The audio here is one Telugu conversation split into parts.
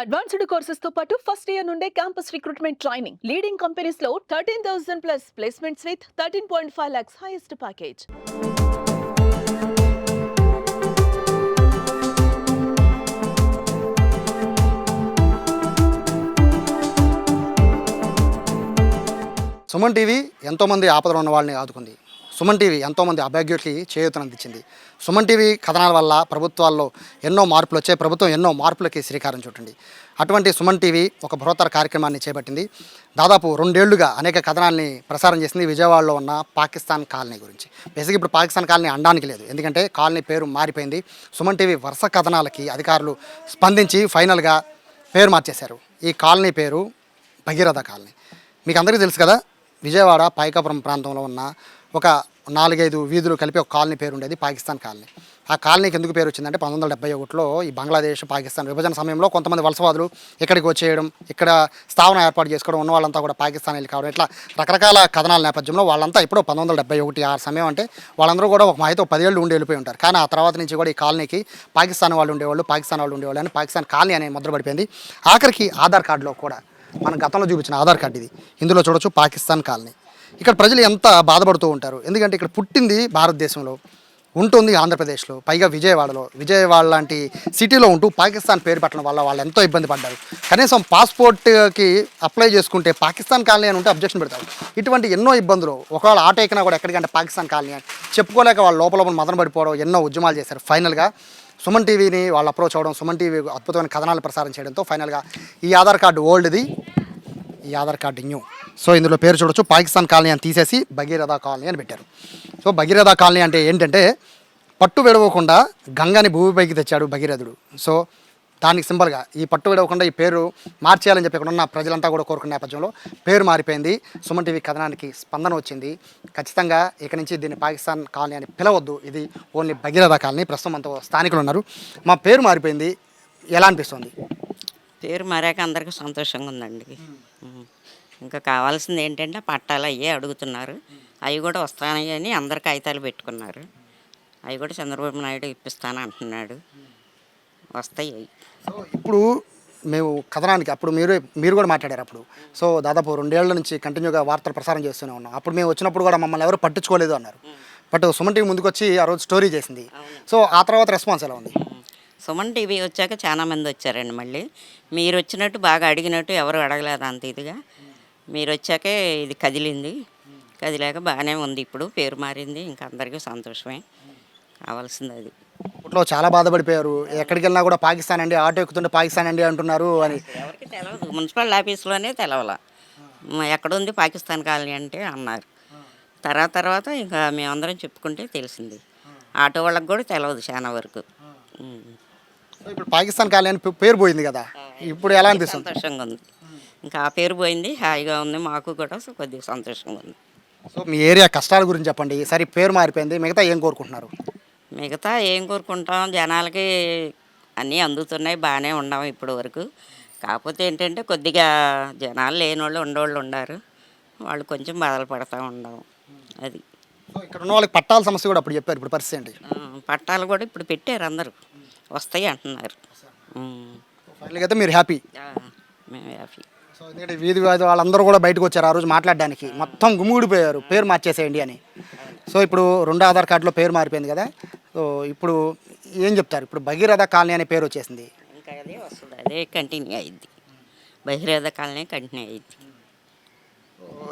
అడ్వాన్స్డ్ కోర్సెస్ తో పాటు ఫస్ట్ ఇయర్ నుండే campus recruitment training leading companies లో 13,000 plus placements with 13.5 lakhs highest package. Suman TV ఎంతోమంది ఆపదలో ఉన్న వాళ్ళని ఆదుకుంది. సుమన్ టీవీ ఎంతోమంది అభాగ్యులకి చేయూతనందించింది. సుమన్ టీవీ కథనాల వల్ల ప్రభుత్వాల్లో ఎన్నో మార్పులు వచ్చాయి. ప్రభుత్వం ఎన్నో మార్పులకి శ్రీకారం చుట్టింది. అటువంటి సుమన్ టీవీ ఒక బృహత్తర కార్యక్రమాన్ని చేపట్టింది. దాదాపు 2 ఏళ్లుగా అనేక కథనాల్ని ప్రసారం చేసింది విజయవాడలో ఉన్న పాకిస్తాన్ కాలనీ గురించి. బేసిక్గా ఇప్పుడు పాకిస్తాన్ కాలనీ అనడానికి లేదు, ఎందుకంటే కాలనీ పేరు మారిపోయింది. సుమన్ టీవీ వరుస కథనాలకి అధికారులు స్పందించి ఫైనల్గా పేరు మార్చేశారు. ఈ కాలనీ పేరు భగీరథ కాలనీ. మీకు అందరికీ తెలుసు కదా, విజయవాడ పైకాపురం ప్రాంతంలో ఉన్న ఒక 4-5 వీధులు కలిపి ఒక కాలనీ పేరు ఉండేది పాకిస్తాన్ కాలనీ. ఆ కాలనీకి ఎందుకు పేరు వచ్చిందంటే 1971లో ఈ బంగ్లాదేశ్ పాకిస్తాన్ విభజన సమయంలో కొంతమంది వలసవాదులు ఇక్కడికి వచ్చేయడం, ఇక్కడ స్థావన ఏర్పాటు చేసుకోవడం, ఉన్న వాళ్ళంతా కూడా పాకిస్తాన్ వెళ్ళి కావడం, ఇట్లా రకరకాల కథనాల నేపథ్యంలో వాళ్ళంతా ఇప్పుడు 1971 ఆ సమయం అంటే వాళ్ళందరూ కూడా ఒక మాయితో 10 ఏళ్ళు ఉండి వెళ్ళిపోయి ఉంటారు. కానీ ఆ తర్వాత నుంచి కూడా ఈ కాలనీకి పాకిస్తాన్ వాళ్ళు ఉండేవాళ్ళు అని పాకిస్తాన్ కాలనీ అనే ముద్ర పడిపోయింది. ఆఖరికి ఆధార్ కార్డులో కూడా మనం గతంలో చూపించిన ఆధార్ కార్డు ఇది. ఇందులో చూడొచ్చు పాకిస్తాన్ కాలనీ. ఇక్కడ ప్రజలు ఎంత బాధపడుతూ ఉంటారు, ఎందుకంటే ఇక్కడ పుట్టింది భారతదేశంలో, ఉంటుంది ఆంధ్రప్రదేశ్లో, పైగా విజయవాడ లాంటి సిటీలో ఉంటూ పాకిస్తాన్ పేరు పెట్టడం వల్ల వాళ్ళు ఎంతో ఇబ్బంది పడ్డారు. కనీసం పాస్పోర్ట్కి అప్లై చేసుకుంటే పాకిస్తాన్ కాలనీ అని ఉంటే అబ్జెక్షన్ పెడతారు. ఇటువంటి ఎన్నో ఇబ్బందులు, ఒకవేళ ఆటో ఎక్కినా కూడా ఎక్కడికంటే పాకిస్తాన్ కాలనీ అని చెప్పుకోలేక వాళ్ళు లోపల మదన పడిపోవడం, ఎన్నో ఉద్యమాలు చేశారు. ఫైనల్గా సుమన్ టీవీని వాళ్ళు అప్రోచ్ అవ్వడం, సుమన్ టీవీ అద్భుతమైన కథనాలు ప్రసారం చేయడంతో ఫైనల్గా ఈ ఆధార్ కార్డు ఓల్డ్ది, ఈ ఆధార్ కార్డు న్యూ. సో ఇందులో పేరు చూడొచ్చు, పాకిస్తాన్ కాలనీ అని తీసేసి భగీరథ కాలనీ అని పెట్టారు. సో భగీరథ కాలనీ అంటే ఏంటంటే పట్టు విడవకుండా గంగని భూమిపైకి తెచ్చాడు భగీరథుడు. సో దానికి సింబల్గా ఈ పట్టు విడవకుండా ఈ పేరు మార్చేయాలని చెప్పి ఇక్కడ ఉన్న ప్రజలంతా కూడా కోరుకున్న నేపథ్యంలో పేరు మారిపోయింది. సుమన్ టీవీ కథనానికి స్పందన వచ్చింది. ఖచ్చితంగా ఇక నుంచి దీన్ని పాకిస్తాన్ కాలనీ అని పిలవద్దు, ఇది ఓన్లీ భగీరథ కాలనీ. ప్రస్తుతం అంతా స్థానికులు ఉన్నారు. మా పేరు మారిపోయింది, ఎలా అనిపిస్తుంది? పేరు మారాక అందరికీ సంతోషంగా ఉందండి. ఇంకా కావాల్సింది ఏంటంటే పట్టాలు అయ్యే అడుగుతున్నారు. అవి కూడా వస్తాయని అందరు కాగితాలు పెట్టుకున్నారు. అవి కూడా చంద్రబాబు నాయుడు ఇప్పిస్తాను అంటున్నాడు, వస్తాయి అవి. సో ఇప్పుడు మేము కథనానికి అప్పుడు మీరు కూడా మాట్లాడారు అప్పుడు. సో దాదాపు 2 ఏళ్ల నుంచి కంటిన్యూగా వార్తలు ప్రసారం చేస్తూనే ఉన్నాం. అప్పుడు మేము వచ్చినప్పుడు కూడా మమ్మల్ని ఎవరు పట్టించుకోలేదు అన్నారు. బట్ సుమన్ టీవీ ముందుకు వచ్చి ఆ రోజు స్టోరీ చేసింది. సో ఆ తర్వాత రెస్పాన్స్ ఎలా ఉంది? సుమన్ టీవీ వచ్చాక చాలా మంది వచ్చారండి. మళ్ళీ మీరు వచ్చినట్టు బాగా అడిగినట్టు ఎవరు అడగలేదు అంత ఇదిగా. మీరు వచ్చాకే ఇది కదిలాక బాగానే ఉంది. ఇప్పుడు పేరు మారింది, ఇంకా అందరికీ సంతోషమే. కావాల్సింది అది. అప్పట్లో చాలా బాధపడిపోయారు, ఎక్కడికి వెళ్ళినా కూడా పాకిస్తాన్ అండి, ఆటో ఎక్కుతుంటే పాకిస్తాన్ అండి అంటున్నారు అని. ఎవరికి తెలియదు, మున్సిపల్ ఆఫీస్లోనే తెలవాల ఎక్కడుంది పాకిస్తాన్ కాలనీ అంటే అన్నారు. తర్వాత ఇంకా మేమందరం చెప్పుకుంటే తెలిసింది. ఆటో వాళ్ళకి కూడా తెలియదు చాలా వరకు. ఇప్పుడు పాకిస్తాన్ కాలనీ అని పేరు పోయింది కదా, ఇప్పుడు ఎలా అనిపిస్తుంది? సంతోషంగా ఉంది. ఇంకా ఆ పేరు పోయింది, హాయిగా ఉంది. మాకు కూడా కొద్దిగా సంతోషంగా ఉంది. సో మీ ఏరియా కష్టాల గురించి చెప్పండి. సరే పేరు మారిపోయింది, మిగతా ఏం కోరుకుంటున్నారు? మిగతా ఏం కోరుకుంటాం, జనాలకి అన్నీ అందుతున్నాయి, బాగానే ఉన్నాం ఇప్పటి వరకు. కాకపోతే ఏంటంటే కొద్దిగా జనాలు లేని వాళ్ళు ఉండేవాళ్ళు ఉన్నారు, వాళ్ళు కొంచెం బాధలు పడతా ఉన్నాం. అది ఇక్కడ ఉన్న వాళ్ళకి పట్టాల సమస్య కూడా అప్పుడు చెప్పారు, ఇప్పుడు పరిస్థితి ఏంటి? పట్టాలు కూడా ఇప్పుడు పెట్టారు, అందరూ వస్తాయి అంటున్నారు. ఫైనల్గా అయితే మీరు హ్యాపీ? మేము హ్యాపీ. సో ఎందుకంటే వీధి వాళ్ళందరూ కూడా బయటకు వచ్చారు ఆ రోజు మాట్లాడడానికి, మొత్తం గుమ్మిడిపోయారు పేరు మార్చేసేయండి అని. సో ఇప్పుడు 2 ఆధార్ కార్డులో పేరు మారిపోయింది కదా, సో ఇప్పుడు ఏం చెప్తారు? ఇప్పుడు భగీరథ కాలనీ అనే పేరు వచ్చేసింది, ఇంకా అదే వస్తుంది, అదే కంటిన్యూ అయ్యిద్ది. భగీరథ కాలనీ కంటిన్యూ అయ్యిద్ది.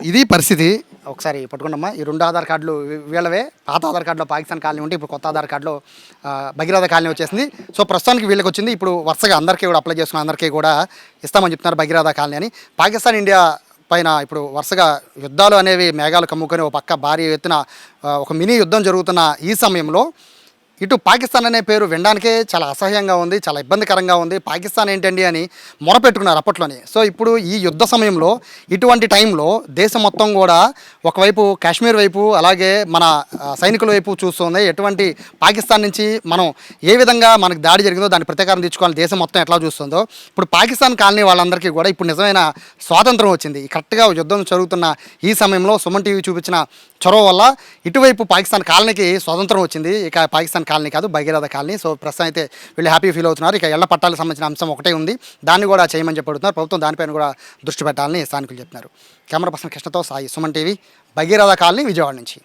ఇది పరిస్థితి. ఒకసారి పట్టుకున్నమ్మా, ఈ 2 ఆధార్ కార్డులు వీళ్ళవే. పాత ఆధార్ కార్డులో పాకిస్తాన్ కాలనీ ఉంటే ఇప్పుడు కొత్త ఆధార్ కార్డులో భగీరథ కాలనీ వచ్చేసింది. సో ప్రస్తుతానికి వీళ్ళకి వచ్చింది. ఇప్పుడు వరుసగా అందరికీ కూడా అప్లై చేసుకున్న అందరికీ కూడా ఇస్తామని చెప్తున్నారు భగీరథ కాలనీ అని. పాకిస్తాన్ ఇండియా పైన ఇప్పుడు వరుసగా యుద్ధాలు అనేవి మేఘాలు కమ్ముకొని ఒక పక్క భారీ ఎత్తున ఒక మినీ యుద్ధం జరుగుతున్న ఈ సమయంలో ఇటు పాకిస్తాన్ అనే పేరు వినడానికే చాలా అసహ్యంగా ఉంది, చాలా ఇబ్బందికరంగా ఉంది. పాకిస్తాన్ ఏంటండి అని మొరపెట్టుకున్నారు అప్పట్లోనే. సో ఇప్పుడు ఈ యుద్ధ సమయంలో ఇటువంటి టైంలో దేశం మొత్తం కూడా ఒకవైపు కాశ్మీర్ వైపు అలాగే మన సైనికుల వైపు చూస్తుంది. ఎటువంటి పాకిస్తాన్ నుంచి మనం ఏ విధంగా మనకు దాడి జరిగిందో దాని ప్రతీకారం తీర్చుకోవాలని దేశం మొత్తం ఎట్లా చూస్తుందో ఇప్పుడు పాకిస్తాన్ కాలనీ వాళ్ళందరికీ కూడా ఇప్పుడు నిజమైన స్వాతంత్రం వచ్చింది. కరెక్ట్గా యుద్ధం జరుగుతున్న ఈ సమయంలో సుమన్ టీవీ చూపించిన చొరవ వల్ల ఇటువైపు పాకిస్తాన్ కాలనీకి స్వాతంత్రం వచ్చింది. ఇక పాకిస్తాన్ కాలనీ కాదు, భగీరథ కాలనీ. సో ప్రస్తుతం అయితే వీళ్ళు హ్యాపీ ఫీల్ అవుతున్నారు. ఇక ఇళ్ల పట్టాలకు సంబంధించిన అంశం ఒకటే ఉంది, దాన్ని కూడా చేయమని చెప్పబడుతున్నారు. ప్రభుత్వం దానిపైన కూడా దృష్టి పెట్టాలని స్థానికులు చెప్తున్నారు. కెమెరా పర్సన్ కృష్ణతో సాయి, సుమన్ టీవీ, భగీరథ కాలనీ, విజయవాడ నుంచి.